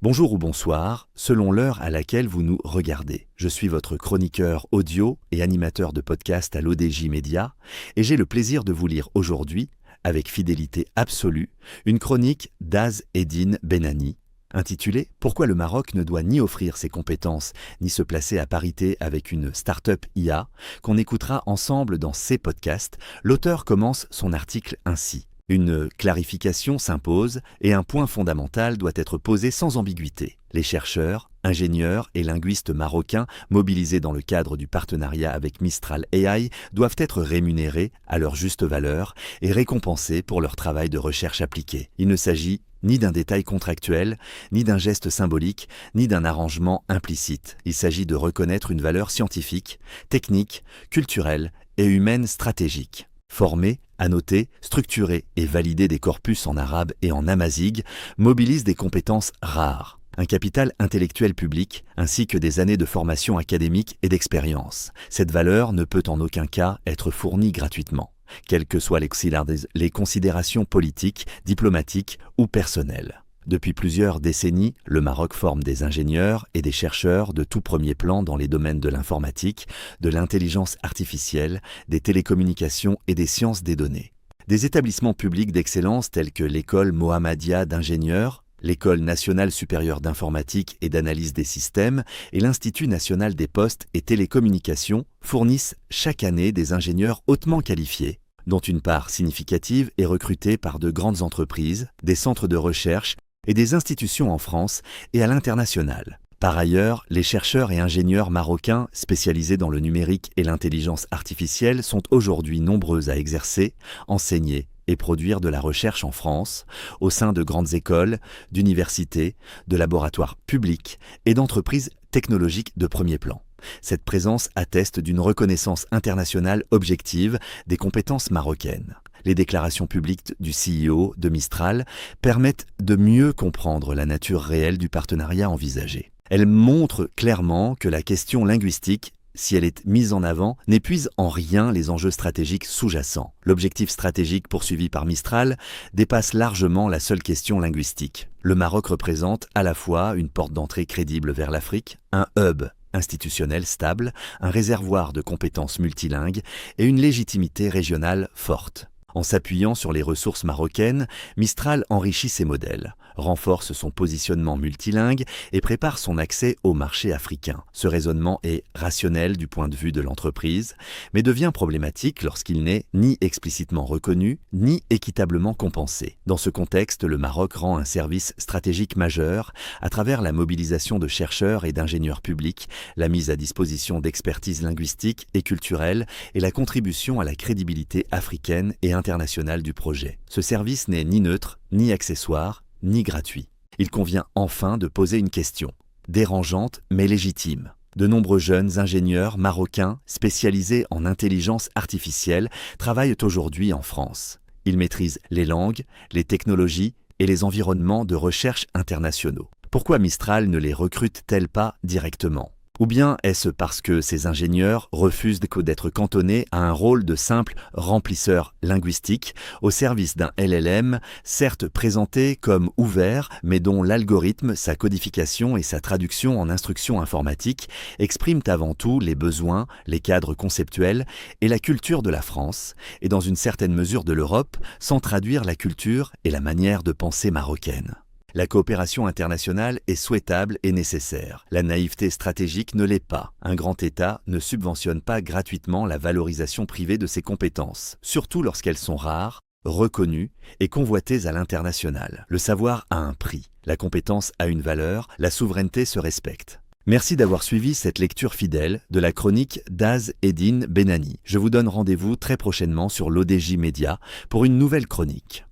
Bonjour ou bonsoir, selon l'heure à laquelle vous nous regardez. Je suis votre chroniqueur audio et animateur de podcast à l'ODJ Média et j'ai le plaisir de vous lire aujourd'hui, avec fidélité absolue, une chronique d'Az Eddine Benani, intitulée « Pourquoi le Maroc ne doit ni offrir ses compétences ni se placer à parité avec une start-up IA » qu'on écoutera ensemble dans ces podcasts. L'auteur commence son article ainsi. Une clarification s'impose et un point fondamental doit être posé sans ambiguïté. Les chercheurs, ingénieurs et linguistes marocains mobilisés dans le cadre du partenariat avec Mistral AI doivent être rémunérés à leur juste valeur et récompensés pour leur travail de recherche appliquée. Il ne s'agit ni d'un détail contractuel, ni d'un geste symbolique, ni d'un arrangement implicite. Il s'agit de reconnaître une valeur scientifique, technique, culturelle et humaine stratégique. Former, annoter, structurer et valider des corpus en arabe et en amazigh mobilise des compétences rares, un capital intellectuel public ainsi que des années de formation académique et d'expérience. Cette valeur ne peut en aucun cas être fournie gratuitement, quelles que soient les considérations politiques, diplomatiques ou personnelles. Depuis plusieurs décennies, le Maroc forme des ingénieurs et des chercheurs de tout premier plan dans les domaines de l'informatique, de l'intelligence artificielle, des télécommunications et des sciences des données. Des établissements publics d'excellence tels que l'École Mohammadia d'ingénieurs, l'École nationale supérieure d'informatique et d'analyse des systèmes et l'Institut national des postes et télécommunications fournissent chaque année des ingénieurs hautement qualifiés, dont une part significative est recrutée par de grandes entreprises, des centres de recherche et des institutions en France et à l'international. Par ailleurs, les chercheurs et ingénieurs marocains spécialisés dans le numérique et l'intelligence artificielle sont aujourd'hui nombreux à exercer, enseigner et produire de la recherche en France, au sein de grandes écoles, d'universités, de laboratoires publics et d'entreprises technologiques de premier plan. Cette présence atteste d'une reconnaissance internationale objective des compétences marocaines. Les déclarations publiques du CEO de Mistral permettent de mieux comprendre la nature réelle du partenariat envisagé. Elles montrent clairement que la question linguistique, si elle est mise en avant, n'épuise en rien les enjeux stratégiques sous-jacents. L'objectif stratégique poursuivi par Mistral dépasse largement la seule question linguistique. Le Maroc représente à la fois une porte d'entrée crédible vers l'Afrique, un hub institutionnel stable, un réservoir de compétences multilingues et une légitimité régionale forte. En s'appuyant sur les ressources marocaines, Mistral enrichit ses modèles, renforce son positionnement multilingue et prépare son accès au marché africain. Ce raisonnement est rationnel du point de vue de l'entreprise, mais devient problématique lorsqu'il n'est ni explicitement reconnu, ni équitablement compensé. Dans ce contexte, le Maroc rend un service stratégique majeur à travers la mobilisation de chercheurs et d'ingénieurs publics, la mise à disposition d'expertises linguistiques et culturelles et la contribution à la crédibilité africaine et internationale du projet. Ce service n'est ni neutre, ni accessoire, ni gratuit. Il convient enfin de poser une question, dérangeante mais légitime. De nombreux jeunes ingénieurs marocains spécialisés en intelligence artificielle travaillent aujourd'hui en France. Ils maîtrisent les langues, les technologies et les environnements de recherche internationaux. Pourquoi Mistral ne les recrute-t-elle pas directement ? Ou bien est-ce parce que ces ingénieurs refusent d'être cantonnés à un rôle de simple remplisseur linguistique au service d'un LLM, certes présenté comme ouvert, mais dont l'algorithme, sa codification et sa traduction en instructions informatiques expriment avant tout les besoins, les cadres conceptuels et la culture de la France, et dans une certaine mesure de l'Europe, sans traduire la culture et la manière de penser marocaine. La coopération internationale est souhaitable et nécessaire. La naïveté stratégique ne l'est pas. Un grand État ne subventionne pas gratuitement la valorisation privée de ses compétences, surtout lorsqu'elles sont rares, reconnues et convoitées à l'international. Le savoir a un prix, la compétence a une valeur, la souveraineté se respecte. Merci d'avoir suivi cette lecture fidèle de la chronique d'Az Eddine Benani. Je vous donne rendez-vous très prochainement sur l'ODJ Média pour une nouvelle chronique.